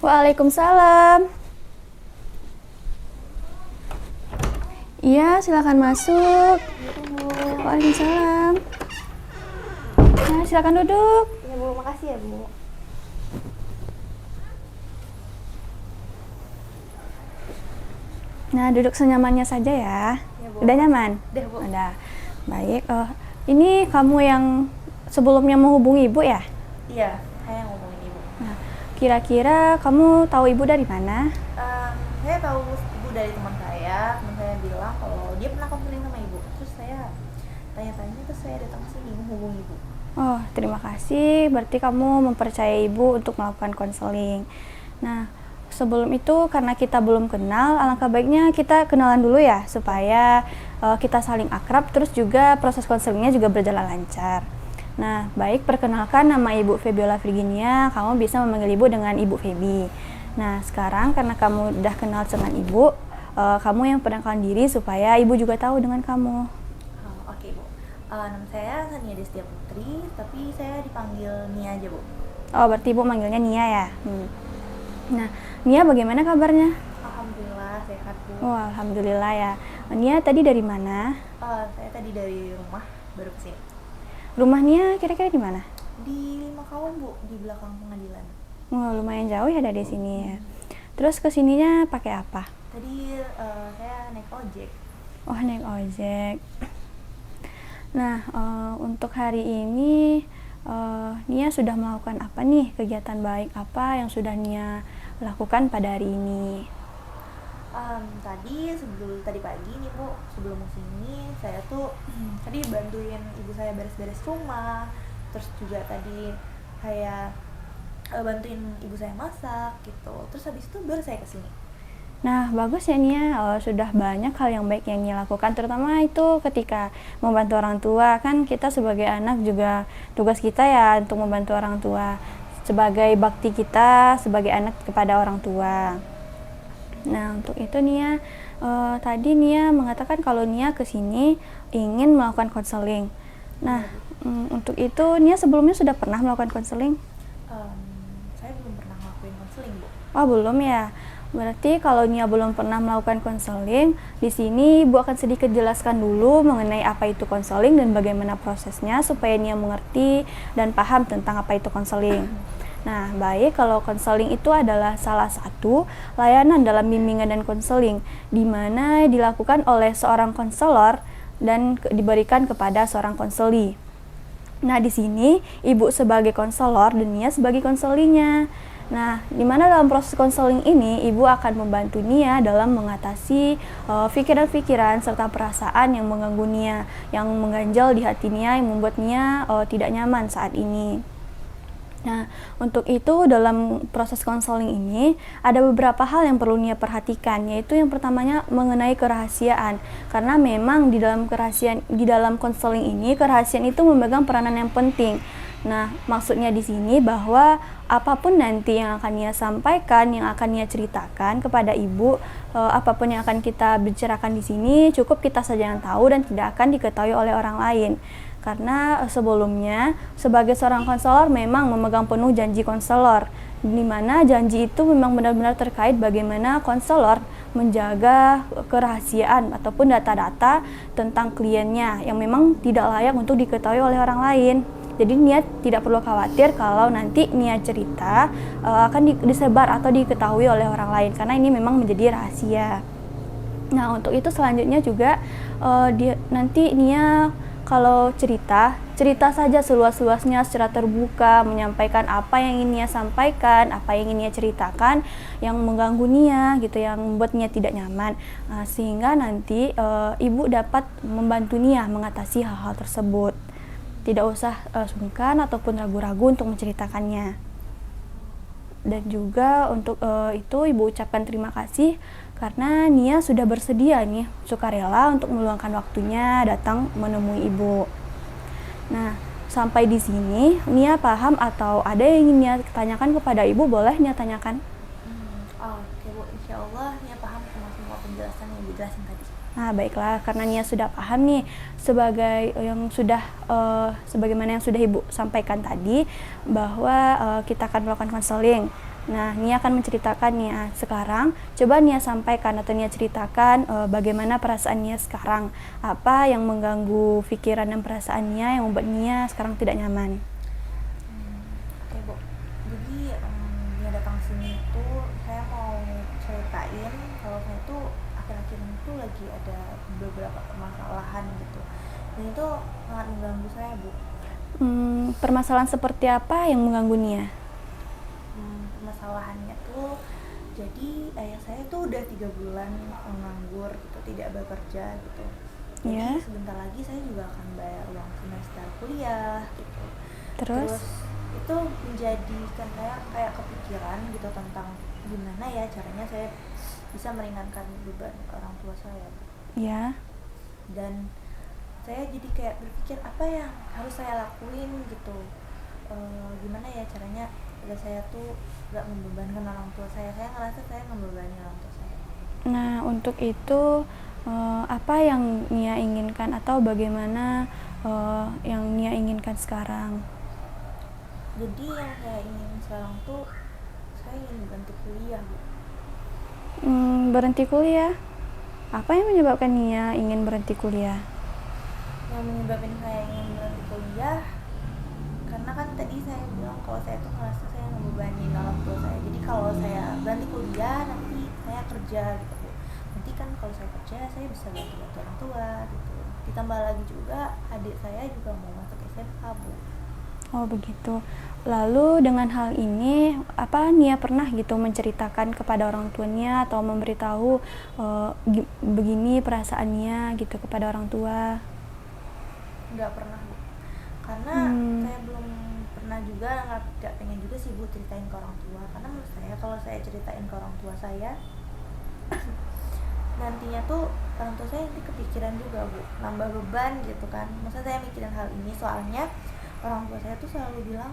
Waalaikumsalam. Iya, silakan masuk. Waalaikumsalam. Nah, silakan duduk. Ya Bu, makasih ya Bu. Nah, duduk senyamannya saja ya. Ya, Bu. Udah nyaman? Udah Bu. Udah. Baik. Ini kamu yang sebelumnya menghubungi Ibu ya? Iya, saya ngomongin Ibu. Nah, kira-kira kamu tahu Ibu dari mana? Saya tahu Ibu dari teman saya. Teman saya bilang kalau dia pernah konseling sama Ibu. Terus saya tanya-tanya, terus saya datang ke sini menghubungi Ibu. Oh, terima kasih. Berarti kamu mempercayai Ibu untuk melakukan konseling. Nah, sebelum itu karena kita belum kenal, alangkah baiknya kita kenalan dulu ya, supaya kita saling akrab, terus juga proses konselingnya juga berjalan lancar. Nah, baik, perkenalkan, nama Ibu Febiola Virginia. Kamu bisa memanggil Ibu dengan Ibu Febi. Nah, sekarang karena kamu udah kenal dengan Ibu, kamu yang perkenalkan diri supaya Ibu juga tahu dengan kamu. Oke Bu. Nama saya Sania Destia Putri, tapi saya dipanggil Nia aja Bu. Oh, berarti Ibu manggilnya Nia ya? Nah, Nia bagaimana kabarnya? Alhamdulillah sehat Bu. Oh, alhamdulillah ya. Nia tadi dari mana? Saya tadi dari rumah baru kesini. Rumah Nia kira-kira di mana? Di Limakawan Bu, di belakang pengadilan. Oh, lumayan jauh ya dari sini ya. Terus kesininya pakai apa? Tadi saya naik ojek. Oh, naik ojek. Nah, untuk hari ini Nia sudah melakukan apa nih? Kegiatan baik apa yang sudah Nia lakukan pada hari ini? Tadi pagi nih Bu, sebelum kesini saya tuh tadi bantuin ibu saya beres-beres rumah. Terus juga tadi saya bantuin ibu saya masak gitu. Terus habis itu baru saya kesini. Nah, bagus ya Nia, sudah banyak hal yang baik yang Nia lakukan, terutama itu ketika membantu orang tua. Kan kita sebagai anak juga tugas kita ya untuk membantu orang tua, sebagai bakti kita sebagai anak kepada orang tua. Nah, untuk itu Nia, tadi Nia mengatakan kalau Nia kesini ingin melakukan konseling. Nah, untuk itu Nia sebelumnya sudah pernah melakukan konseling? Saya belum pernah ngelakuin konseling Bu. Oh, belum ya. Berarti kalau Nia belum pernah melakukan konseling, di sini Ibu akan sedikit jelaskan dulu mengenai apa itu konseling dan bagaimana prosesnya supaya Nia mengerti dan paham tentang apa itu konseling. Nah, baik, kalau konseling itu adalah salah satu layanan dalam bimbingan dan konseling di mana dilakukan oleh seorang konselor dan diberikan kepada seorang konseli. Nah, di sini Ibu sebagai konselor dan Nia sebagai konselinya. Nah, di mana dalam proses konseling ini Ibu akan membantu Nia dalam mengatasi pikiran-pikiran serta perasaan yang mengganggu Nia, yang mengganjal di hati Nia, yang membuat Nia tidak nyaman saat ini. Nah, untuk itu dalam proses konseling ini ada beberapa hal yang perlu Nia perhatikan, yaitu yang pertamanya mengenai kerahasiaan. Karena memang di dalam konseling ini kerahasiaan itu memegang peranan yang penting. Nah, maksudnya di sini bahwa apapun nanti yang akan Nia sampaikan, yang akan Nia ceritakan kepada Ibu, apapun yang akan kita bicarakan di sini cukup kita saja yang tahu dan tidak akan diketahui oleh orang lain. Karena sebelumnya sebagai seorang konselor memang memegang penuh janji konselor, di mana janji itu memang benar-benar terkait bagaimana konselor menjaga kerahasiaan ataupun data-data tentang kliennya yang memang tidak layak untuk diketahui oleh orang lain. Jadi Nia tidak perlu khawatir kalau nanti Nia cerita akan disebar atau diketahui oleh orang lain, karena ini memang menjadi rahasia. Nah, untuk itu selanjutnya juga nanti Nia kalau cerita saja seluas-luasnya secara terbuka, menyampaikan apa yang ingin Nia sampaikan, apa yang ingin Nia ceritakan, yang mengganggu Nia gitu, yang membuat Nia tidak nyaman. Sehingga nanti Ibu dapat membantu Nia mengatasi hal-hal tersebut. Tidak usah sungkan ataupun ragu-ragu untuk menceritakannya. Dan juga untuk itu Ibu ucapkan terima kasih karena Nia sudah bersedia nih, sukarela untuk meluangkan waktunya datang menemui Ibu. Nah, sampai di sini Nia paham atau ada yang ingin Nia tanyakan kepada Ibu, boleh Nia tanyakan? Oke Bu, insya Allah Nia paham sama semua penjelasan yang dijelasin tadi. Nah, baiklah, karena Nia sudah paham nih sebagaimana yang sudah Ibu sampaikan tadi bahwa kita akan melakukan konseling. Nah, Nia akan menceritakan Nia sekarang. Coba Nia sampaikan atau Nia ceritakan bagaimana perasaan Nia sekarang. Apa yang mengganggu pikiran dan perasaan Nia yang membuat Nia sekarang tidak nyaman? Oke Bu, jadi Nia datang sini itu saya mau ceritain kalau saya tuh akhir-akhir ini tuh lagi ada beberapa permasalahan gitu, dan itu sangat mengganggu saya Bu. Permasalahan seperti apa yang mengganggu Nia? Permasalahannya tuh jadi ayah saya tuh udah 3 bulan menganggur gitu, tidak bekerja gitu. Jadi sebentar lagi saya juga akan bayar uang semester kuliah gitu. Terus itu menjadikan saya kayak kepikiran gitu tentang gimana ya caranya saya bisa meringankan beban orang tua saya. Ya. Dan saya jadi kayak berpikir apa yang harus saya lakuin gitu, gimana ya caranya agar saya tuh gak membebankan orang tua saya ngerasa saya membebani orang tua saya. Nah, untuk itu apa yang Nia inginkan atau bagaimana yang Nia inginkan sekarang? Jadi yang saya ingin sekarang tuh saya ingin berhenti kuliah Bu. Berhenti kuliah? Apa yang menyebabkan Nia ingin berhenti kuliah? Yang menyebabkan saya ingin berhenti kuliah karena kan tadi saya bilang kalau saya tuh ngerasa saya ngebebani orang tua saya. Jadi kalau saya berhenti kuliah nanti saya kerja gitu Bu. Nanti kan kalau saya kerja saya bisa bantu orang tua gitu. Ditambah lagi juga adik saya juga mau masuk SMA Bu. Oh begitu. Lalu dengan hal ini, apa Nia pernah gitu menceritakan kepada orang tuanya atau memberitahu begini perasaannya gitu kepada orang tua? Nggak pernah Bu, karena saya belum pernah juga, nggak pengen juga sih Bu ceritain ke orang tua, karena menurut saya kalau saya ceritain ke orang tua saya nantinya tuh orang tua saya nanti kepikiran juga Bu, nambah beban gitu kan. Masa saya mikirin hal ini, soalnya orang tua saya tuh selalu bilang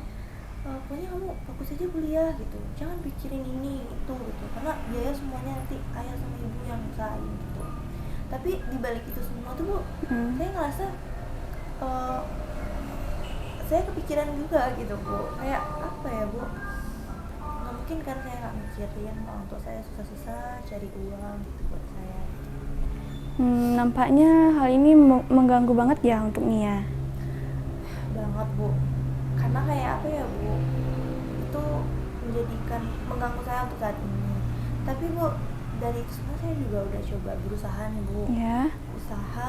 pokoknya kamu fokus aja kuliah gitu, jangan pikirin ini itu gitu, karena biaya semuanya nanti ayah sama ibu yang usahain gitu. Tapi dibalik itu semua tuh Bu, saya ngerasa saya kepikiran juga gitu Bu, kayak apa ya Bu, nggak mungkin kan saya nggak mikirin orang tua saya susah-susah cari uang gitu buat saya. Nampaknya hal ini mengganggu banget ya untuk Nia. Banget Bu, karena kayak apa ya Bu, itu mengganggu saya untuk saat ini. Tapi Bu, dari itu semua saya juga udah coba berusaha nih Bu, usaha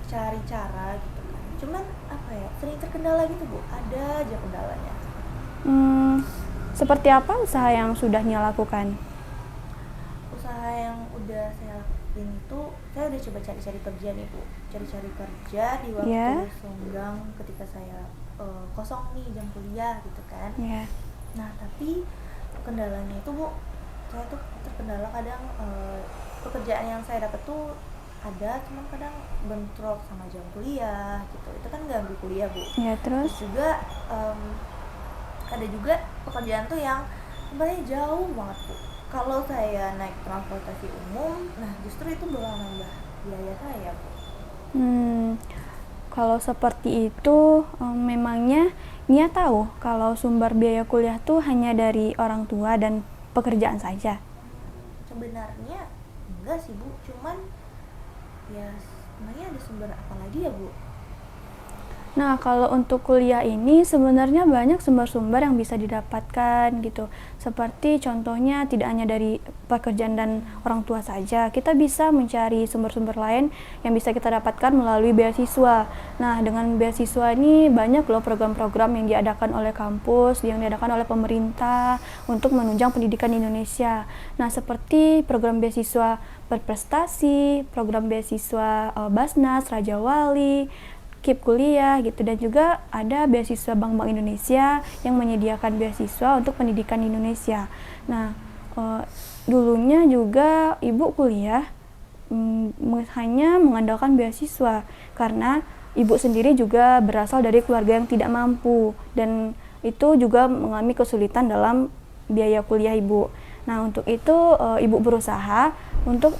cari cara gitu kan, cuman apa ya, sering terkendala gitu Bu, ada aja kendalanya. Seperti apa usaha yang sudah Nia lakukan? Usaha yang udah saya lakuin itu, saya udah coba cari-cari kerja nih Bu, cari-cari kerja di waktu senggang ketika saya kosong nih jam kuliah gitu kan. Nah tapi kendalanya itu Bu, saya tuh terkendala kadang pekerjaan yang saya dapat tuh ada, cuman kadang bentrok sama jam kuliah gitu, itu kan ganggu kuliah Bu. Terus juga ada juga pekerjaan tuh yang tempatnya jauh banget Bu. Kalau saya naik transportasi umum, nah justru itu bakal nambah biaya saya Bu. Kalau seperti itu, memangnya Nia tahu kalau sumber biaya kuliah tuh hanya dari orang tua dan pekerjaan saja? Sebenarnya enggak sih Bu, cuman ya sebenarnya ada sumber apa lagi ya Bu? Nah, kalau untuk kuliah ini sebenarnya banyak sumber-sumber yang bisa didapatkan gitu. Seperti contohnya tidak hanya dari pekerjaan dan orang tua saja, kita bisa mencari sumber-sumber lain yang bisa kita dapatkan melalui beasiswa. Nah, dengan beasiswa ini banyak loh program-program yang diadakan oleh kampus, yang diadakan oleh pemerintah untuk menunjang pendidikan di Indonesia. Nah, seperti program beasiswa berprestasi, program beasiswa Basnas, Raja Wali, KIP kuliah gitu, dan juga ada beasiswa Bank Indonesia yang menyediakan beasiswa untuk pendidikan di Indonesia. Nah, dulunya juga ibu kuliah hanya mengandalkan beasiswa karena ibu sendiri juga berasal dari keluarga yang tidak mampu dan itu juga mengalami kesulitan dalam biaya kuliah ibu. Nah, untuk itu ibu berusaha untuk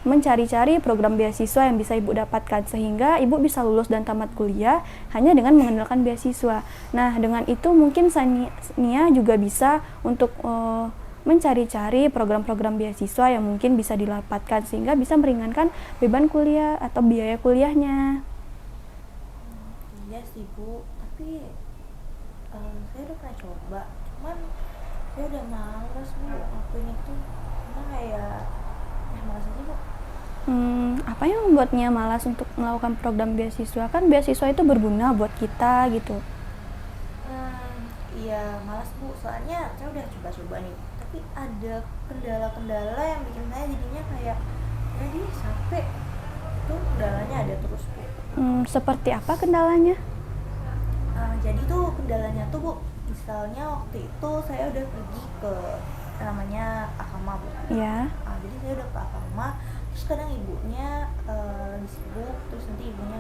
mencari-cari program beasiswa yang bisa ibu dapatkan sehingga ibu bisa lulus dan tamat kuliah hanya dengan mengandalkan beasiswa. Nah, dengan itu mungkin Nia juga bisa untuk mencari-cari program-program beasiswa yang mungkin bisa didapatkan sehingga bisa meringankan beban kuliah atau biaya kuliahnya. Iya sih Bu, tapi saya udah pernah coba, cuman saya udah males Bu ngakuin itu, karena kayak malas aja Bu. Apa yang membuatnya malas untuk melakukan program beasiswa? Kan beasiswa itu berguna buat kita gitu. Iya malas Bu, soalnya saya udah coba-coba nih, tapi ada kendala-kendala yang bikin saya jadinya kayak jadi capek. Itu kendalanya ada terus Bu. Seperti apa kendalanya? Jadi tuh kendalanya tuh Bu, misalnya waktu itu saya udah pergi ke namanya Akama Bu. Ya. Jadi saya udah ke Akama, terus kadang ibunya lagi sibuk, terus nanti ibunya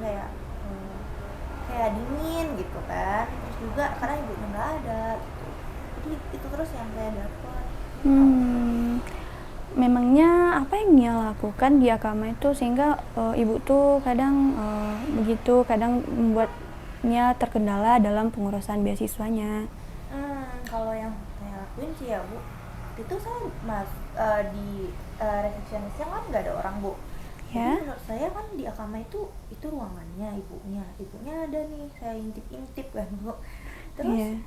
kayak dingin gitu kan, terus juga karena ibunya nggak ada gitu, jadi itu terus yang saya dapat. Memangnya apa yang Nia lakukan di Akama itu sehingga ibu tuh kadang begitu, kadang membuatnya terkendala dalam pengurusan beasiswanya? Kalau yang saya lakuin sih ya Bu, itu saya di resepsionisnya kan nggak ada orang Bu. Ya. Jadi menurut saya kan di Akama itu ruangannya ibunya ada nih, saya intip kan Bu. Terus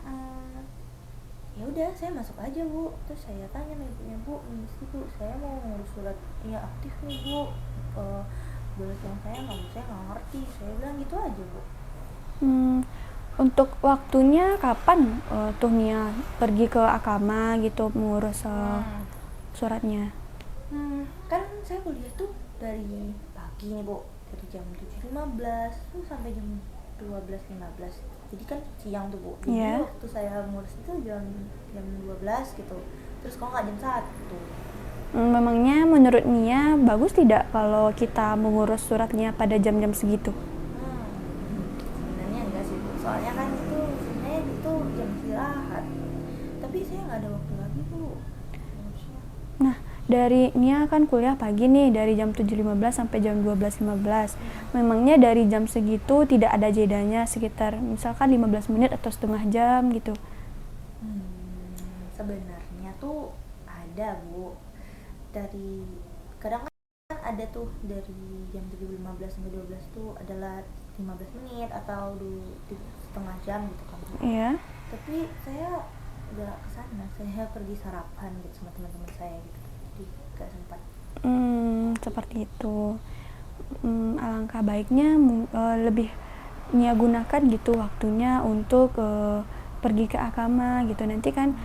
ya udah saya masuk aja Bu, terus saya tanya sama ibunya, Bu, misi Bu, saya mau ngurus surat ya aktif nih Bu, boleh tolong saya nggak ngerti, saya bilang gitu aja Bu. Untuk waktunya kapan tuh Nia pergi ke Akama gitu mengurus suratnya? Kan saya kuliah tuh dari pagi nih Bu, dari jam 7.15 tuh sampai jam 12.15, jadi kan siang tuh Bu. Jadi waktu saya ngurus itu jam 12 gitu, terus kalau nggak jam 1. Memangnya menurut Nia bagus tidak kalau kita mengurus suratnya pada jam-jam segitu? Sebenarnya enggak sih Bu, soalnya kan itu sebenarnya itu jam istirahat, tapi saya nggak ada waktu lagi Bu. Nah, dari Nia kan kuliah pagi nih, dari jam 7.15 sampai jam 12.15. Memangnya dari jam segitu tidak ada jedanya sekitar misalkan 15 menit atau setengah jam gitu? Sebenarnya tuh ada Bu, dari kadang kan ada tuh dari jam 7.15 sampai 12 tuh adalah 15 menit atau setengah jam gitu kan. Iya. Tapi saya udah kesana, saya pergi sarapan gitu sama teman-teman saya gitu, jadi gak sempat. Seperti itu. Alangkah baiknya lebih Nia gunakan gitu waktunya untuk pergi ke Akama gitu. Nanti kan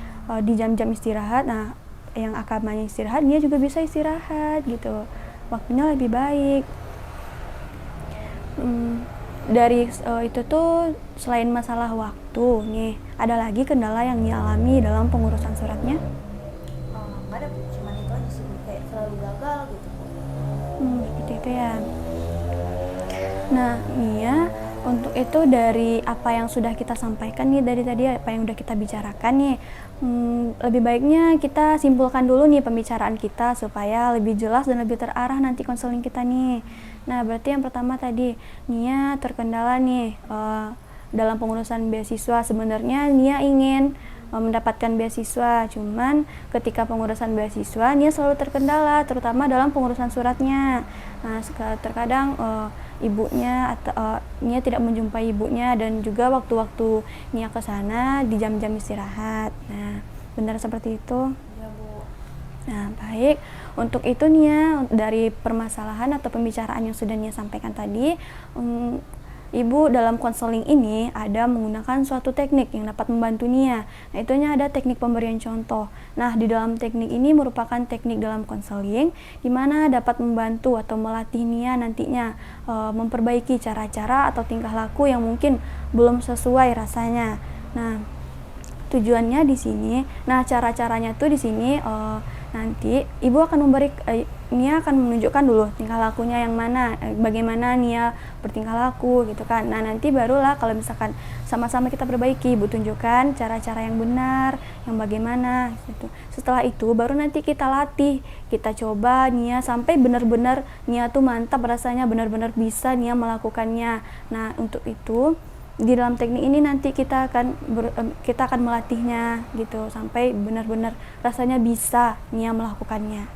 di jam-jam istirahat, nah yang Akamanya istirahat, Nia juga bisa istirahat gitu. Waktunya lebih baik. Dari itu tuh selain masalah waktu nih, ada lagi kendala yang Nia alami dalam pengurusan suratnya? Nggak ada Bu, cuman itu aja sih, kayak selalu gagal gitu. Seperti itu ya. Nah, Nia, untuk itu dari apa yang sudah kita sampaikan nih dari tadi, apa yang udah kita bicarakan nih, lebih baiknya kita simpulkan dulu nih pembicaraan kita supaya lebih jelas dan lebih terarah nanti konseling kita nih. Nah, berarti yang pertama tadi, Nia terkendala nih dalam pengurusan beasiswa. Sebenarnya Nia ingin mendapatkan beasiswa, cuman ketika pengurusan beasiswa Nia selalu terkendala, terutama dalam pengurusan suratnya. Nah, terkadang ibunya atau Nia tidak menjumpai ibunya, dan juga waktu-waktu Nia ke sana di jam-jam istirahat. Nah, benar seperti itu? Ya Bu. Nah, baik. Untuk itu Nia, dari permasalahan atau pembicaraan yang sudah Nia sampaikan tadi, Ibu dalam konseling ini ada menggunakan suatu teknik yang dapat membantu Nia. Nah, itunya ada teknik pemberian contoh. Nah, di dalam teknik ini merupakan teknik dalam konseling di mana dapat membantu atau melatih Nia nantinya memperbaiki cara-cara atau tingkah laku yang mungkin belum sesuai rasanya. Nah, tujuannya di sini, cara-caranya tuh di sini nanti Ibu akan Nia akan menunjukkan dulu tingkah lakunya yang mana, bagaimana Nia bertingkah laku gitu kan. Nah, nanti barulah kalau misalkan sama-sama kita perbaiki, Ibu tunjukkan cara-cara yang benar, yang bagaimana gitu. Setelah itu baru nanti kita latih, kita coba Nia sampai benar-benar Nia tuh mantap rasanya, benar-benar bisa Nia melakukannya. Nah, untuk itu di dalam teknik ini nanti kita akan melatihnya gitu sampai benar-benar rasanya bisa Nia melakukannya.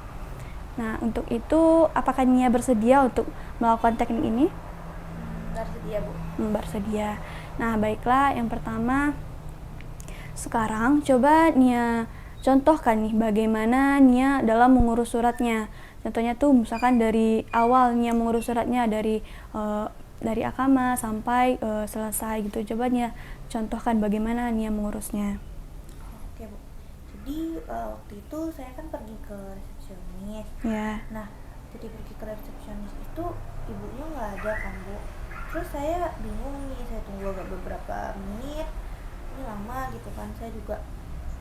Nah, untuk itu apakah Nia bersedia untuk melakukan teknik ini? Bersedia, Bu. Bersedia. Nah, baiklah, yang pertama sekarang coba Nia contohkan nih bagaimana Nia dalam mengurus suratnya. Contohnya tuh misalkan dari awal Nia mengurus suratnya dari akama sampai selesai gitu. Coba Nia contohkan bagaimana Nia mengurusnya. Oke, Bu. Jadi waktu itu saya kan pergi ke resepsionis. Ya. Nah, jadi pergi ke resepsionis itu ibunya nggak ada kan, Bu. Terus saya bingung nih, saya tunggu agak beberapa menit, ini lama gitu kan, saya juga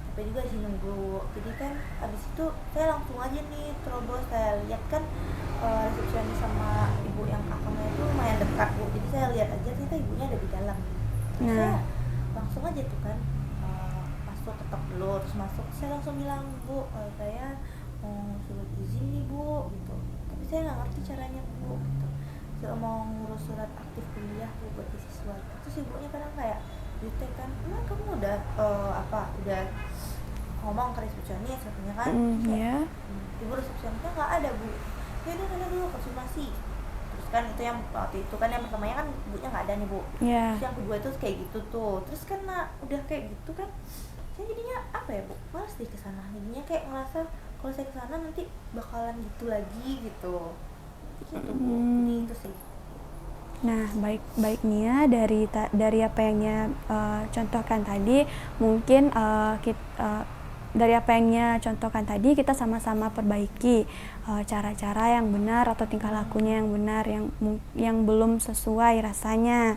capek juga sih nunggu. Jadi kan habis itu saya langsung aja nih terobos, saya lihat kan resepsionis sama ibu yang akamnya itu lumayan dekat, Bu. Jadi saya lihat aja ternyata ibunya ada di dalam. Terus saya langsung aja tuh kan masuk, ketok dulu, terus masuk, saya langsung bilang, Bu, saya mau surat izin nih, Bu, gitu. Tapi saya nggak ngerti caranya, Bu, gitu. Saya mau ngurus surat aktif kuliah, Bu, buat siswa. Terus ibunya kadang kayak jutek kan, emang kamu udah udah ngomong ke resepsionis katanya kan. Iya. Ibu resepsionisnya nggak ada, Bu. Ya udah sana dulu konfirmasi. Terus kan itu yang waktu itu kan yang pertamanya kan ibunya nggak ada nih, Bu. Yeah. Terus yang kedua itu kayak gitu tuh. Terus karena udah kayak gitu kan, saya jadinya apa ya, Bu, malas deh kesana. Jadinya kayak ngerasa kalau saya kesana nanti bakalan gitu lagi gitu Bu. Jadi itu sih. Nah, baik Nia, dari apa yang Nia contohkan tadi, mungkin dari apa yang Nia contohkan tadi kita sama-sama perbaiki cara-cara yang benar atau tingkah lakunya yang benar yang belum sesuai rasanya.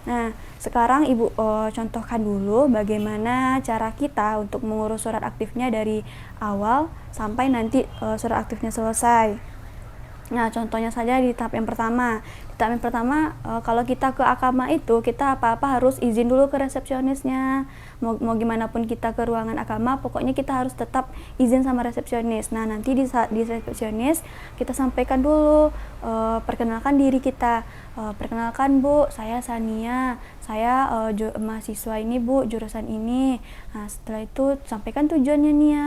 Nah, sekarang Ibu contohkan dulu bagaimana cara kita untuk mengurus surat aktifnya dari awal sampai nanti surat aktifnya selesai. Nah, contohnya saja di tahap yang pertama. Di tahap yang pertama, kalau kita ke akama itu, kita apa-apa harus izin dulu ke resepsionisnya. Mau gimana pun kita ke ruangan akama, pokoknya kita harus tetap izin sama resepsionis. Nah, nanti di resepsionis, kita sampaikan dulu, perkenalkan diri kita. Perkenalkan, Bu, saya Sania, saya mahasiswa ini, Bu, jurusan ini. Nah, setelah itu sampaikan tujuannya Nia.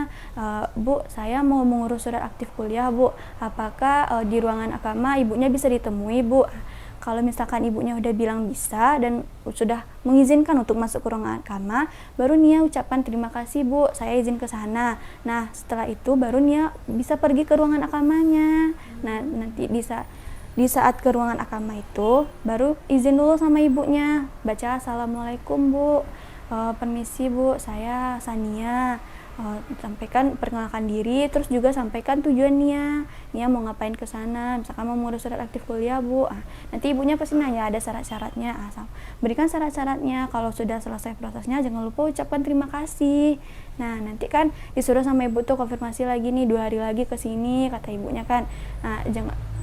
Bu, saya mau mengurus surat aktif kuliah, Bu. Apakah di ruangan akama ibunya bisa ditemui, Bu? Kalau misalkan ibunya udah bilang bisa dan sudah mengizinkan untuk masuk ke ruangan akama, baru Nia ucapkan terima kasih, Bu, saya izin ke sana. Nah, setelah itu baru Nia bisa pergi ke ruangan akamanya. Nah, nanti di saat ke ruangan akama itu baru izin dulu sama ibunya, baca assalamualaikum, Bu, permisi, Bu, saya Sania. Sampaikan, perkenalkan diri, terus juga sampaikan tujuan Nia mau ngapain ke sana, misalkan mau ngurus surat aktif kuliah, Bu. Nanti ibunya pasti nanya ada syarat-syaratnya, berikan syarat-syaratnya. Kalau sudah selesai prosesnya jangan lupa ucapkan terima kasih. Nah, nanti kan disuruh sama ibu tuh konfirmasi lagi nih 2 hari lagi ke sini, kata ibunya kan. Nah,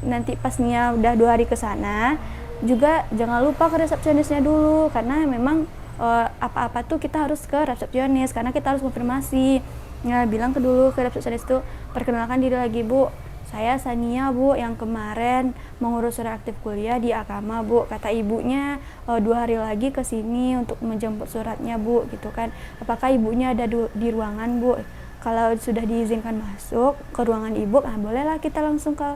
nanti pas Nia udah 2 hari ke sana juga jangan lupa ke resepsionisnya dulu, karena memang apa-apa tuh kita harus ke resepsionis karena kita harus konfirmasi. Ya, bilang dulu ke resepsionis tuh, perkenalkan diri lagi, Bu, saya Sania, Bu, yang kemarin mengurus surat aktif kuliah di akama, Bu. Kata ibunya 2 hari lagi ke sini untuk menjemput suratnya, Bu, gitu kan. Apakah ibunya ada di ruangan, Bu? Kalau sudah diizinkan masuk ke ruangan ibu, bolehlah kita langsung ke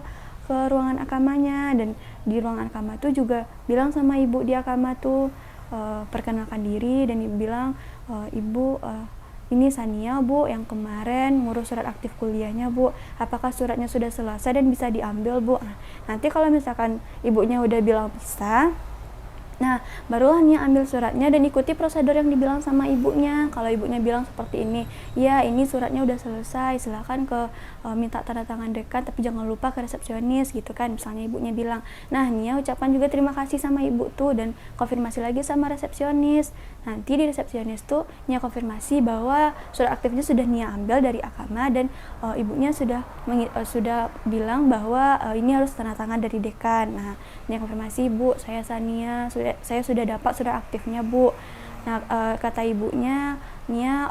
ruangan akamanya. Dan di ruangan akama tuh juga bilang sama ibu di akama tuh, perkenalkan diri dan ibu bilang, Ibu, ini Sania, Bu, yang kemarin ngurus surat aktif kuliahnya, Bu. Apakah suratnya sudah selesai dan bisa diambil, Bu? Nanti kalau misalkan ibunya udah bilang bisa, nah barulah Nia ambil suratnya dan ikuti prosedur yang dibilang sama ibunya. Kalau ibunya bilang seperti ini, ya ini suratnya udah selesai, silakan ke minta tanda tangan dekan, tapi jangan lupa ke resepsionis, gitu kan, misalnya ibunya bilang. Nah, Nia ucapkan juga terima kasih sama ibu tuh dan konfirmasi lagi sama resepsionis. Nanti di resepsionis tuh Nia konfirmasi bahwa surat aktifnya sudah Nia ambil dari akama dan ibunya sudah bilang bahwa ini harus tanda tangan dari dekan. Nah, Nia konfirmasi, Bu, saya Sania, saya sudah dapat surat aktifnya, Bu. Nah, kata ibunya, Nia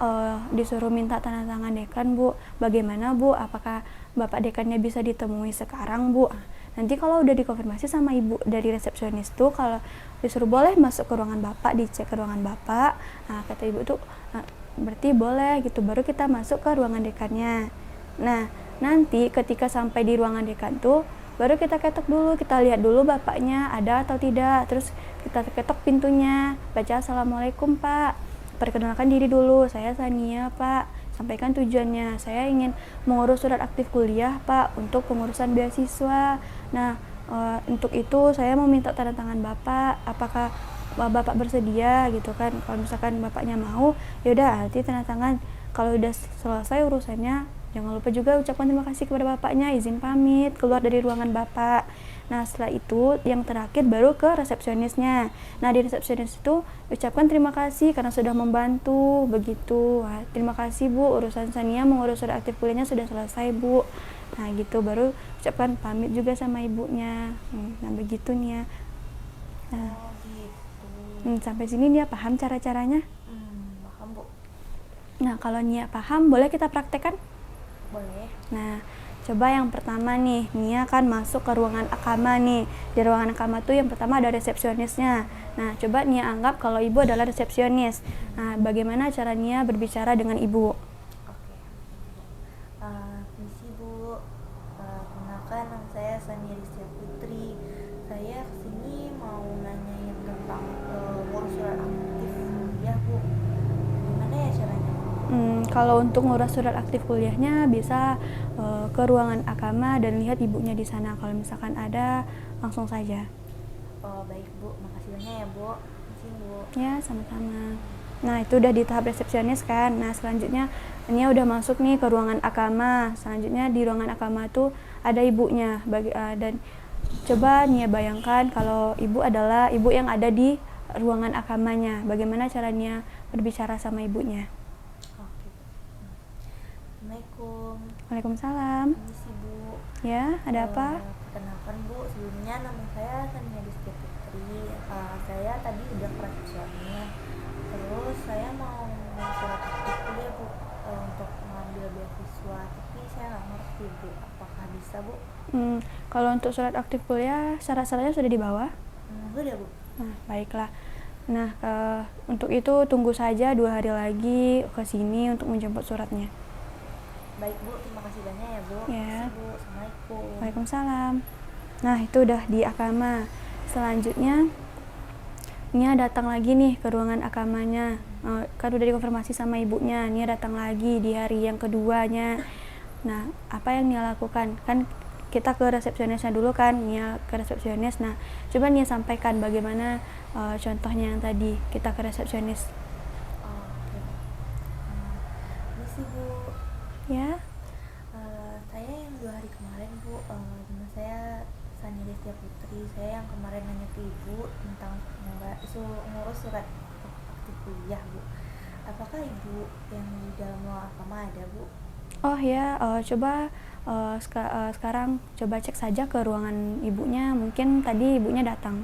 disuruh minta tanda tangan dekan, Bu. Bagaimana, Bu? Apakah Bapak dekannya bisa ditemui sekarang, Bu? Nanti kalau udah dikonfirmasi sama ibu dari resepsionis tuh, kalau disuruh boleh masuk ke ruangan bapak, dicek ke ruangan bapak, nah kata ibu tuh berarti boleh gitu, baru kita masuk ke ruangan dekannya. Nah nanti ketika sampai di ruangan dekan tuh baru kita ketok dulu, kita lihat dulu bapaknya ada atau tidak, terus kita ketok pintunya, baca assalamualaikum pak, perkenalkan diri dulu, saya Sania pak, sampaikan tujuannya, saya ingin mengurus surat aktif kuliah pak untuk pengurusan beasiswa. Nah untuk itu saya mau minta tanda tangan bapak, apakah bapak bersedia gitu kan. Kalau misalkan bapaknya mau, yaudah nanti tanda tangan. Kalau udah selesai urusannya, jangan lupa juga ucapkan terima kasih kepada bapaknya, izin pamit keluar dari ruangan bapak. Nah setelah itu yang terakhir baru ke resepsionisnya. Nah di resepsionis itu ucapkan terima kasih karena sudah membantu begitu. Wah, terima kasih bu, urusan Sania mengurus surat aktif kuliahnya sudah selesai bu. Nah gitu baru ucapkan pamit juga sama ibunya. Nah begitu nih ya. Nah Oh gitu. sampai sini Nia paham cara-caranya. Paham bu. Nah kalau Nia paham boleh kita praktekkan. Boleh. Nah, coba yang pertama nih, Nia kan masuk ke ruangan akama nih. Di ruangan akama tuh yang pertama ada resepsionisnya. Nah, coba Nia anggap kalau ibu adalah resepsionis. Nah, bagaimana cara Nia berbicara dengan ibu? Oke. Misi bu, kenalkan nama saya Sania Rizia Putri. Saya kesini mau nanyain tentang ngurus surat aktif kuliah bu. Gimana ya caranya? Kalau untuk ngurus surat aktif kuliahnya bisa ke ruangan akama dan lihat ibunya di sana. Kalau misalkan ada, langsung saja. Oh baik bu, makasih banyak ya bu. Makasih bu. Ya, sama-sama. Nah, itu udah di tahap resepsionis kan. Nah, selanjutnya Nia udah masuk nih ke ruangan akama. Selanjutnya di ruangan akama tuh ada ibunya. Dan coba Nia bayangkan kalau ibu adalah ibu yang ada di ruangan akamanya. Bagaimana cara Nia berbicara sama ibunya? Oke. Assalamualaikum. Waalaikumsalam. Misi bu. Ya, ada apa? Perkenalkan bu, sebelumnya nama saya Sania Rizky Putri. Saya tadi udah ke resepsionis. Terus saya mau surat aktif kuliah bu, untuk mengambil beasiswa. Tapi saya nggak ngerti bu, apakah bisa bu? Kalau untuk surat aktif kuliah, syarat-syaratnya sudah dibawa? Sudah bu. Nah, baiklah. Nah, untuk itu tunggu saja 2 hari lagi ke sini untuk menjemput suratnya. Baik bu, terima kasih banyak ya bu. Ya. Makasih, bu. Assalamualaikum. Waalaikumsalam. Nah, itu udah di akama. Selanjutnya Nia datang lagi nih ke ruangan akamanya. Kan udah dikonfirmasi sama ibunya. Nia datang lagi di hari yang keduanya. Nah, apa yang Nia lakukan? Kan kita ke resepsionisnya dulu kan, Nia ke resepsionis. Nah, coba Nia sampaikan bagaimana contohnya yang tadi kita ke resepsionis. Oke. Misi bu. Ya. Saya yang 2 hari kemarin bu, nama saya Sania Rizky Putri. Saya yang kemarin nanya ke ibu tentang ngurus surat aktif kuliah bu. Apakah ibu yang di dalam ruang agama ada bu? Oh ya, coba sekarang coba cek saja ke ruangan ibunya. Mungkin tadi ibunya datang.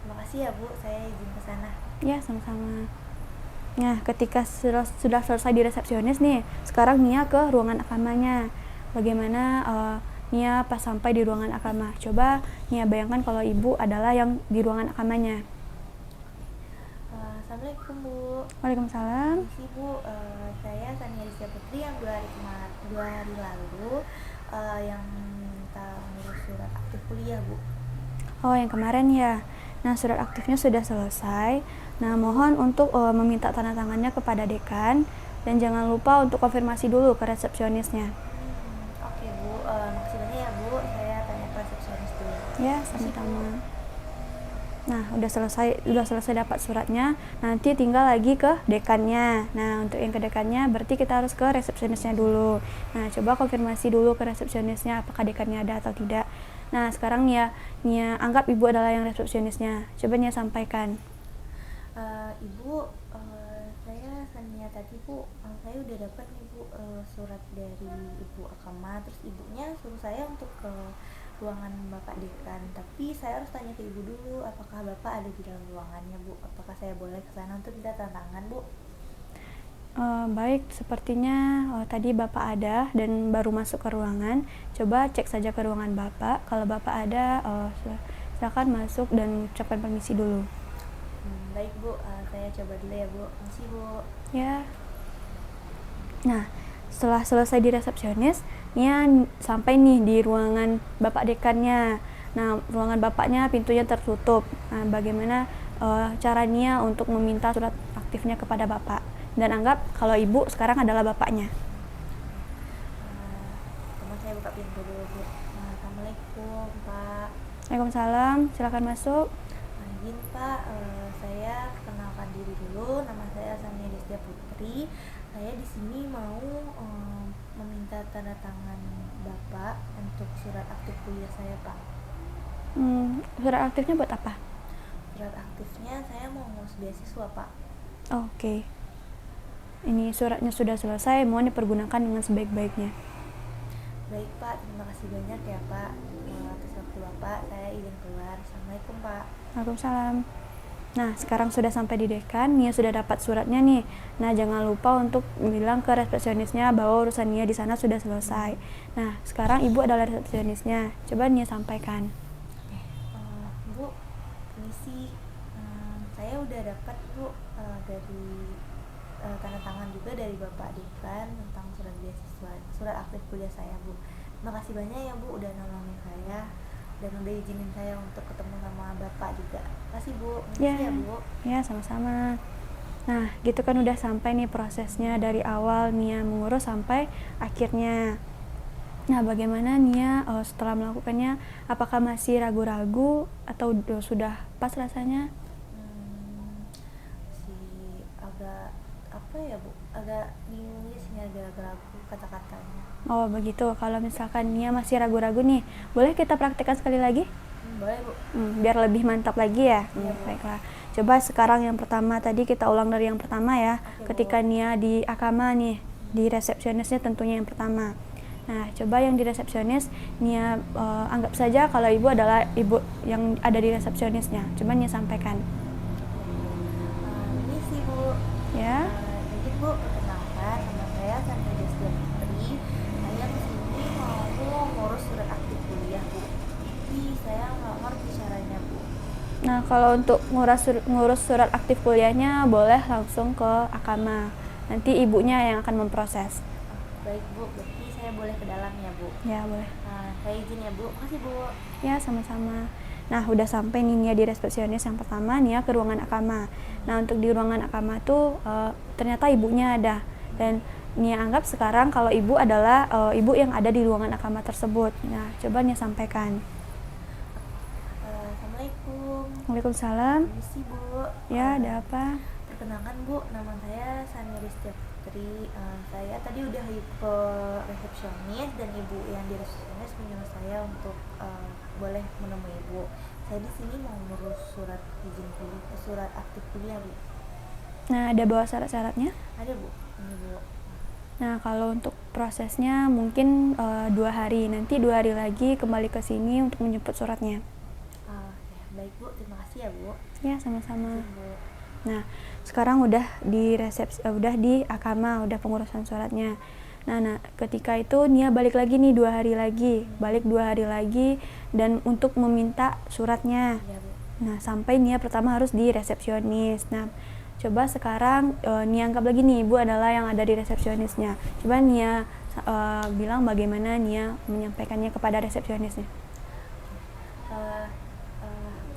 Terima kasih ya bu, saya izin ke sana. Ya, sama-sama. Nah, ketika sudah selesai di resepsionis nih, sekarang Nia ke ruangan akamanya. Bagaimana Nia pas sampai di ruangan akama? Coba Nia bayangkan kalau ibu adalah yang di ruangan akamanya. Assalamualaikum bu. Waalaikumsalam. Misi bu, saya Sania Rizky Putri yang 2 hari lalu yang minta ngurus surat aktif kuliah bu. Oh, yang kemarin ya. Nah, surat aktifnya sudah selesai. Nah, mohon untuk meminta tanda tangannya kepada dekan dan jangan lupa untuk konfirmasi dulu ke resepsionisnya. Oke bu, makasih banyak ya bu. Saya tanya ke resepsionis dulu. Ya, sama-sama. Nah, udah selesai dapat suratnya. Nanti tinggal lagi ke dekannya. Nah, untuk yang ke dekannya berarti kita harus ke resepsionisnya dulu. Nah, coba konfirmasi dulu ke resepsionisnya apakah dekannya ada atau tidak. Nah, sekarang Nia anggap ibu adalah yang resepsionisnya. Coba Nia sampaikan. Ibu, saya Sania tadi bu, saya udah dapat nih bu surat dari ibu akama. Terus ibunya suruh saya untuk ke ruangan bapak dekan. Tapi saya harus tanya ke ibu dulu, apakah bapak ada di dalam ruangannya bu? Apakah saya boleh ke sana untuk minta tanda tangan bu? Baik, sepertinya tadi Bapak ada dan baru masuk ke ruangan. Coba cek saja ke ruangan Bapak. Kalau Bapak ada, silakan masuk dan ucapkan permisi dulu. Baik Bu, saya coba dulu ya Bu. Makasih Bu. Ya. Nah, setelah selesai di resepsionis, Nia sampai nih di ruangan Bapak dekannya. Nah, ruangan Bapaknya pintunya tertutup. Nah, bagaimana cara Nia untuk meminta surat aktifnya kepada Bapak? Dan anggap kalau Ibu sekarang adalah Bapaknya. Teman saya buka pintu dulu Bu. Assalamualaikum Pak. Waalaikumsalam, silakan masuk. Izin Pak, saya kenalkan diri dulu. Nama saya Sania Destia Putri. Saya di sini mau meminta tanda tangan Bapak untuk surat aktif kuliah saya Pak. Surat aktifnya buat apa? Surat aktifnya saya mau ngurus beasiswa Pak. Oke. Ini suratnya sudah selesai, mohon dipergunakan dengan sebaik-baiknya. Baik Pak, terima kasih banyak ya Pak. Atas waktu Bapak, saya izin keluar. Assalamualaikum Pak. Waalaikumsalam. Nah, sekarang sudah sampai di dekan, Nia sudah dapat suratnya nih. Nah, jangan lupa untuk bilang ke resepsionisnya bahwa urusan Nia di sana sudah selesai. Nah, sekarang Ibu adalah resepsionisnya. Coba Nia sampaikan. Bu, permisi. Saya udah dapat Bu dari tanda tangan juga dari Bapak Dekan tentang surat beasiswa, surat aktif kuliah saya Bu. Terima kasih banyak ya Bu udah nolongin saya dan udah izinin saya untuk ketemu sama Bapak juga. Terima kasih Bu. Makasih ya Bu. Ya, sama-sama. Nah, gitu kan udah sampai nih prosesnya dari awal Nia mengurus sampai akhirnya. Nah, bagaimana Nia setelah melakukannya? Apakah masih ragu-ragu atau sudah pas rasanya? Agak apa ya Bu? Agak bingung sih, agak ragu kata-katanya. Oh, begitu. Kalau misalkan Nia masih ragu-ragu nih, boleh kita praktekkan sekali lagi? Boleh Bu. Biar lebih mantap lagi ya. Baiklah. Coba sekarang yang pertama tadi kita ulang dari yang pertama ya. Oke, Ketika Bu. Nia di akama nih, di resepsionisnya tentunya yang pertama. Nah, coba yang di resepsionis Nia anggap saja kalau Ibu adalah Ibu yang ada di resepsionisnya. Coba Nia sampaikan. Ini sih Bu. Ya. Jadi Bu, perkenalkan nama saya Sania Destia Putri. Saya kesini mau ngurus surat aktif kuliah Bu. Tapi saya nggak ngerti caranya Bu. Nah, kalau untuk ngurus surat aktif kuliahnya boleh langsung ke akama. Nanti ibunya yang akan memproses. Baik Bu, berarti saya boleh ke dalam ya Bu? Ya, boleh. Saya izin ya Bu. Makasih Bu. Ya, sama-sama. Nah, udah sampai nih Nia di resepsionis yang pertama, Nia ke ruangan akama. Nah, untuk di ruangan akama tuh ternyata ibunya ada. Dan Nia anggap sekarang kalau ibu adalah ibu yang ada di ruangan akama tersebut. Nah, coba Nia sampaikan. Assalamualaikum. Waalaikumsalam. Permisi Bu. Ya, ada apa? Perkenalkan Bu, nama saya Sania Destia Putri. Saya tadi udah ke resepsionis dan ibu yang di resepsionis menyuruh saya untuk boleh menemui ibu. Saya di sini mau ngurus surat izin kuliah, surat aktif kuliah Bu. Nah, ada bawa syarat-syaratnya? Ada Bu, ini Bu. Nah, kalau untuk prosesnya mungkin 2 hari. Nanti 2 hari lagi kembali ke sini untuk menjemput suratnya. Ya, baik Bu, terima kasih ya Bu. Ya, sama-sama. Bu. Nah, sekarang udah di udah di akama, udah pengurusan suratnya. Nah, ketika itu Nia balik lagi nih 2 hari lagi, balik 2 hari lagi dan untuk meminta suratnya. Ya, Bu. Nah, sampai Nia pertama harus di resepsionis. Nah, coba sekarang Nia anggap lagi nih Ibu adalah yang ada di resepsionisnya. Coba Nia bilang bagaimana Nia menyampaikannya kepada resepsionisnya.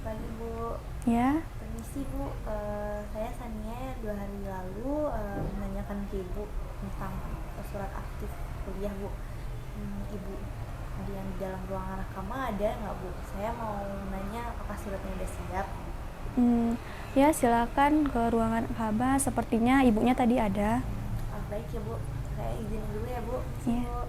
Pagi Bu. Ya. Permisi Bu, saya Sania 2 hari lalu menanyakan ke Ibu tentang surat aktif kuliah Bu. Ibu yang di dalam ruangan akama ada nggak Bu? Saya mau nanya apakah suratnya udah siap? Ya, silakan ke ruangan akama. Sepertinya ibunya tadi ada. Baik ya Bu, saya izin dulu ya Bu. Iya. Bu.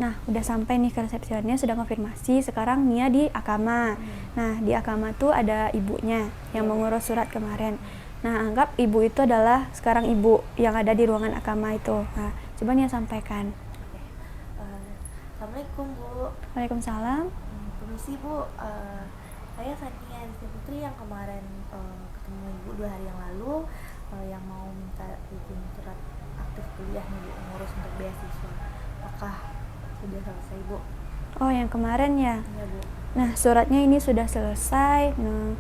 Nah, udah sampai nih ke resepsionisnya, sudah konfirmasi. Sekarang Nia di akama. Nah, di akama tuh ada ibunya yang mengurus surat kemarin. Nah, anggap ibu itu adalah sekarang ibu yang ada di ruangan akama itu. Nah, coba Nia sampaikan. Assalamualaikum Bu. Waalaikumsalam. Permisi Bu, saya Sania Destia Putri yang kemarin ketemu Ibu 2 hari yang lalu. yang mau minta izin surat aktif kuliah nih Bu, ngurus untuk beasiswa. Apakah sudah selesai Bu? Oh, yang kemarin ya. Iya Bu. Nah, suratnya ini sudah selesai. Nah,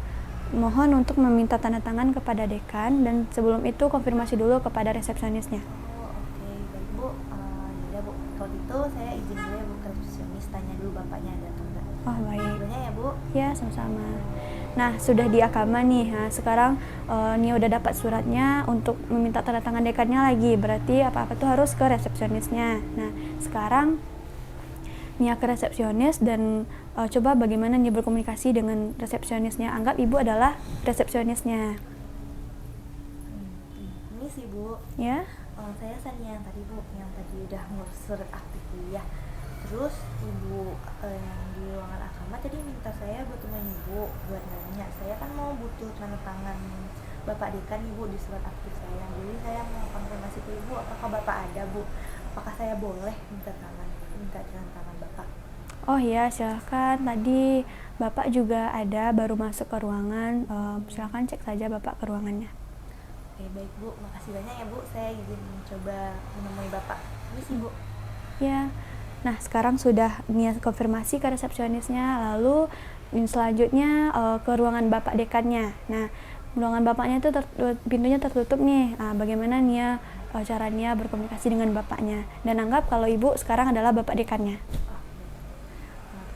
mohon untuk meminta tanda tangan kepada dekan dan sebelum itu konfirmasi dulu kepada resepsionisnya. Oh oke, baik Bu. Ya Bu, kalau gitu saya izin dulu ya Bu ke resepsionis, tanya dulu bapaknya ada atau enggak. Oh, baik. Sebenarnya ya Bu. Ya, sama-sama. Nah, sudah di Akama nih. Nah, sekarang Nia udah dapat suratnya untuk meminta tanda tangan dekannya lagi. Berarti apa-apa tuh harus ke resepsionisnya. Nah, sekarang Nia ke resepsionis dan coba bagaimana Nia berkomunikasi dengan resepsionisnya. Anggap ibu adalah resepsionisnya. Ini sih Bu. Ya. Saya Sania yang tadi Bu, yang tadi udah ngurus surat aktif kuliah. Terus ibu yang di ruangan Akama tadi minta saya buat teman ibu buat nanya. Saya kan mau butuh tanda tangan Bapak Dekan ibu di surat aktif saya. Jadi saya mau konfirmasi ke ibu apakah Bapak ada Bu? Apakah saya boleh minta tanda tangan Bapak? Oh iya, silahkan. Tadi Bapak juga ada baru masuk ke ruangan. Silahkan cek saja Bapak ke ruangannya. Oke baik Bu, makasih banyak ya Bu. Saya izin mencoba menemui Bapak. Ini sih Bu. Ya. Nah, sekarang sudah Nia konfirmasi ke resepsionisnya, lalu selanjutnya ke ruangan Bapak dekannya. Nah, ruangan Bapaknya itu pintunya tertutup nih. Nah, bagaimana Nia cara Nia berkomunikasi dengan Bapaknya? Dan anggap kalau Ibu sekarang adalah Bapak dekannya.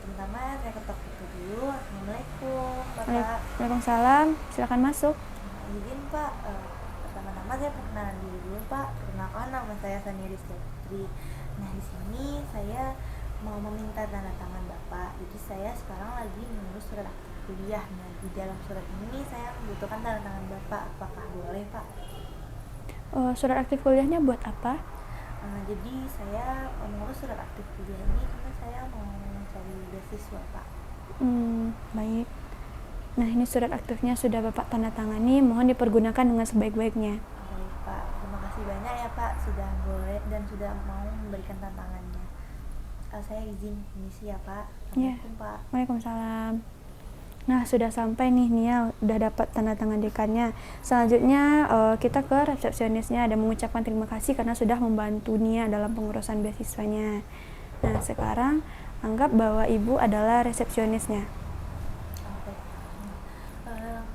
Pertama saya ketok pintu dulu. Assalamualaikum Bapak. Waalaikumsalam, silakan masuk. Izin Pak, pertama-tama saya perkenalan diri dulu Pak. Perkenalkan nama saya Sani Rizky Putri. Nah di sini saya mau meminta tanda tangan Bapak. Jadi saya sekarang lagi mengurus surat aktif kuliah. Nah di dalam surat ini saya membutuhkan tanda tangan Bapak. Apakah boleh Pak? Surat aktif kuliahnya buat apa? Jadi saya mengurus surat aktif kuliah ini karena saya mau mencari beasiswa Pak. Baik. Nah, ini surat aktifnya sudah Bapak tanda tangani, mohon dipergunakan dengan sebaik-baiknya. Baik Pak, terima kasih banyak ya Pak sudah boleh dan sudah mau memberikan tantangannya. Saya izin misi ya Pak. Assalamualaikum Pak. Waalaikumsalam. Nah, sudah sampai nih Nia, udah dapat tanda tangan dekannya. Selanjutnya kita ke resepsionisnya dan mengucapkan terima kasih karena sudah membantu Nia dalam pengurusan beasiswanya. Nah, sekarang anggap bahwa Ibu adalah resepsionisnya.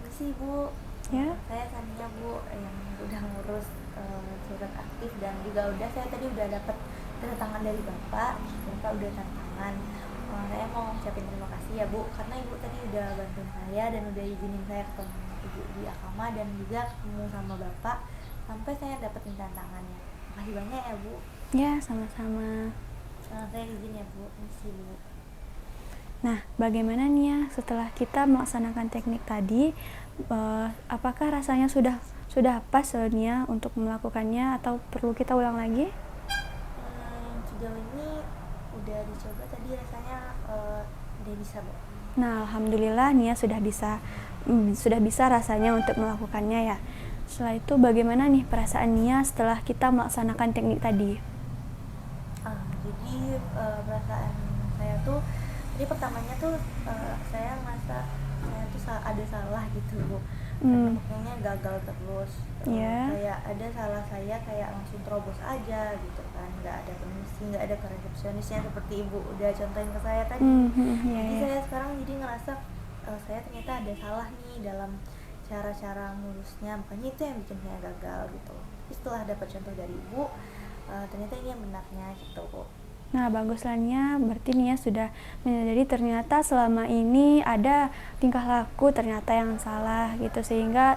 Misi Bu. Ya. Saya Sania Bu yang udah ngurus surat aktif dan juga saya tadi udah dapat tanda tangan dari Bapak. Bapak udah tanda tangan. Saya mau ucapin terima kasih ya Bu karena Ibu tadi udah bantuin saya dan udah izinin saya ketemu Ibu di Akama dan juga ketemu sama Bapak sampai saya dapat tanda tangannya. Makasih banyak ya Bu. Ya, sama-sama. Saya izin ya Bu. Misi Bu. Nah, bagaimana Nia setelah kita melaksanakan teknik tadi, apakah rasanya sudah pas Nia untuk melakukannya atau perlu kita ulang lagi? Sejauh ini udah dicoba tadi rasanya udah bisa Bu. Nah, alhamdulillah Nia sudah bisa rasanya untuk melakukannya ya. Setelah itu bagaimana nih perasaan Nia setelah kita melaksanakan teknik tadi? Jadi perasaan saya tuh jadi pertamanya tuh saya ngerasa saya tuh ada salah gitu Bu. Makanya gagal terus. Kayak ada salah saya kayak langsung terobos aja gitu kan, nggak ada permisi, nggak ada ke resepsionisnya seperti Ibu udah contohin ke saya tadi. Jadi saya sekarang jadi ngerasa saya ternyata ada salah nih dalam cara-cara ngurusnya, makanya itu yang bikin saya gagal gitu. Tapi setelah dapat contoh dari Ibu, ternyata ini yang benarnya gitu Bu. Nah, baguslah Nia, berarti Nia sudah menyadari ternyata selama ini ada tingkah laku ternyata yang salah gitu sehingga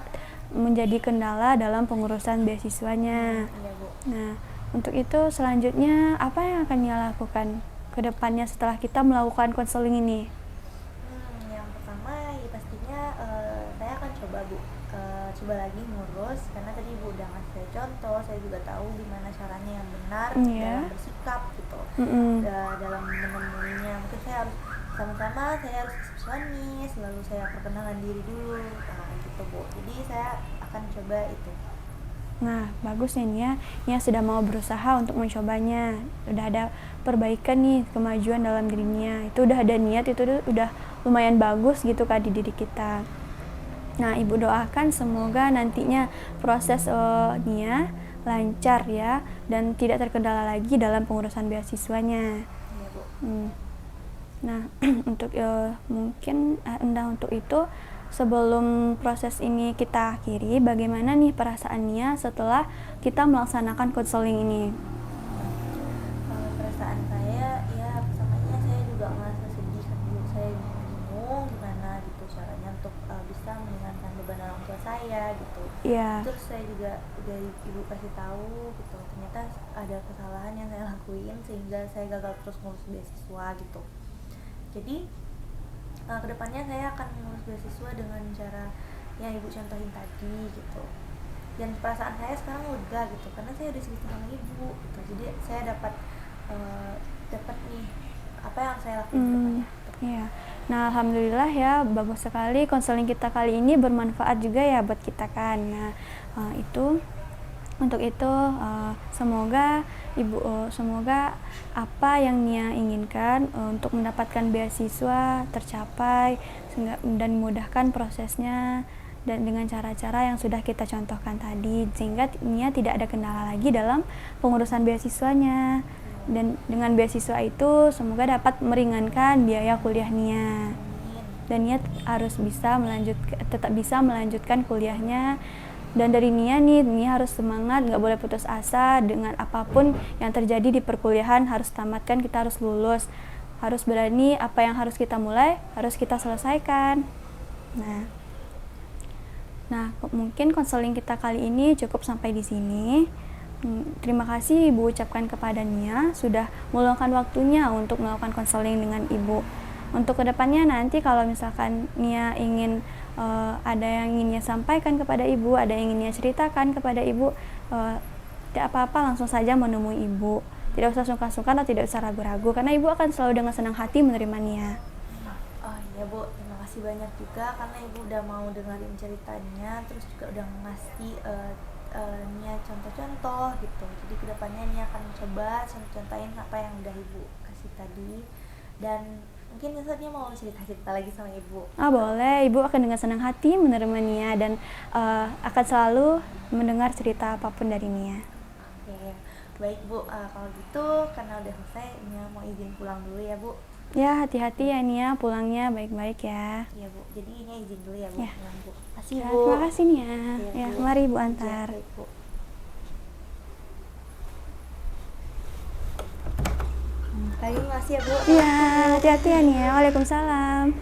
menjadi kendala dalam pengurusan beasiswanya. Iya, Bu. Nah, untuk itu selanjutnya apa yang akan Nia lakukan ke depannya setelah kita melakukan konseling ini? Yang pertama ya pastinya saya akan coba Bu, coba lagi ngurus karena tadi Ibu udah ngasih saya contoh, saya juga tahu gimana caranya yang benar dalam bersikap gitu, dalam menemuinya. Mungkin saya harus sama-sama saya harus resepsionis, lalu saya perkenalan diri dulu, gitu Bu. Jadi saya akan coba itu. Nah, bagus nih Nia sudah mau berusaha untuk mencobanya. Udah ada perbaikan nih, kemajuan dalam dirinya. Itu udah ada niat, itu udah lumayan bagus gitu kan di diri kita. Nah, Ibu doakan semoga nantinya proses Nia lancar ya dan tidak terkendala lagi dalam pengurusan beasiswanya. Iya Bu. Nah, untuk untuk itu sebelum proses ini kita akhiri, bagaimana nih perasaan Nia setelah kita melaksanakan konseling ini? Perasaan saya ya pertamanya saya juga merasa sedih kan Bu, saya bingung gimana gitu caranya untuk bisa meringankan beban orang tua saya gitu. Iya. Terus saya juga udah ibu kasih tahu gitu, ternyata ada kesalahan yang saya lakuin sehingga saya gagal terus ngurus beasiswa gitu. Jadi kedepannya saya akan mengurus beasiswa dengan cara yang ibu contohin tadi gitu. Dan perasaan saya sekarang lega gitu karena saya udah cerita sama ibu gitu, jadi saya dapat nih apa yang saya lakuin kedepannya. Iya. Nah, alhamdulillah ya, bagus sekali konseling kita kali ini bermanfaat juga ya buat kita kan. Nah, untuk itu semoga apa yang Nia inginkan untuk mendapatkan beasiswa tercapai dan memudahkan prosesnya dan dengan cara-cara yang sudah kita contohkan tadi, sehingga Nia tidak ada kendala lagi dalam pengurusan beasiswanya. Dan dengan beasiswa itu semoga dapat meringankan biaya kuliah Nia. Dan Nia harus tetap bisa melanjutkan kuliahnya. Dan dari Nia harus semangat, nggak boleh putus asa dengan apapun yang terjadi di perkuliahan, harus tamatkan, kita harus lulus. Harus berani, apa yang harus kita mulai, harus kita selesaikan. Nah, mungkin konseling kita kali ini cukup sampai di sini. Terima kasih Ibu ucapkan kepada Nia sudah meluangkan waktunya untuk melakukan konseling dengan Ibu. Untuk kedepannya nanti kalau misalkan Nia ingin ada yang ingin Nia sampaikan kepada Ibu, ada yang ingin Nia ceritakan kepada Ibu, tidak apa-apa, langsung saja menemui Ibu. Tidak usah sungkan-sungkan atau tidak usah ragu-ragu, karena Ibu akan selalu dengan senang hati menerima Nia. Oh iya Bu, terima kasih banyak juga karena Ibu udah mau dengerin ceritanya, terus juga udah ngasih Nia contoh-contoh gitu. Jadi kedepannya Nia akan coba contohin apa yang udah Ibu kasih tadi. Dan mungkin misalnya mau cerita-cerita lagi sama Ibu. Boleh, Ibu akan dengan senang hati menerima Nia dan akan selalu mendengar cerita apapun dari Nia. Oke, baik Bu, kalau gitu karena udah selesai, Nia mau izin pulang dulu ya Bu. Ya, hati-hati ya Nia, pulangnya baik-baik ya. Iya Bu, jadi Nia izin dulu ya Bu. Ya. Pulang Bu. Makasih Bu. Terima kasih Nia. Ya, Bu. Mari Ibu antar. Ya, baik, Bu. Makasih ya Bu. Iya, hati-hati ya Nia. Waalaikumsalam.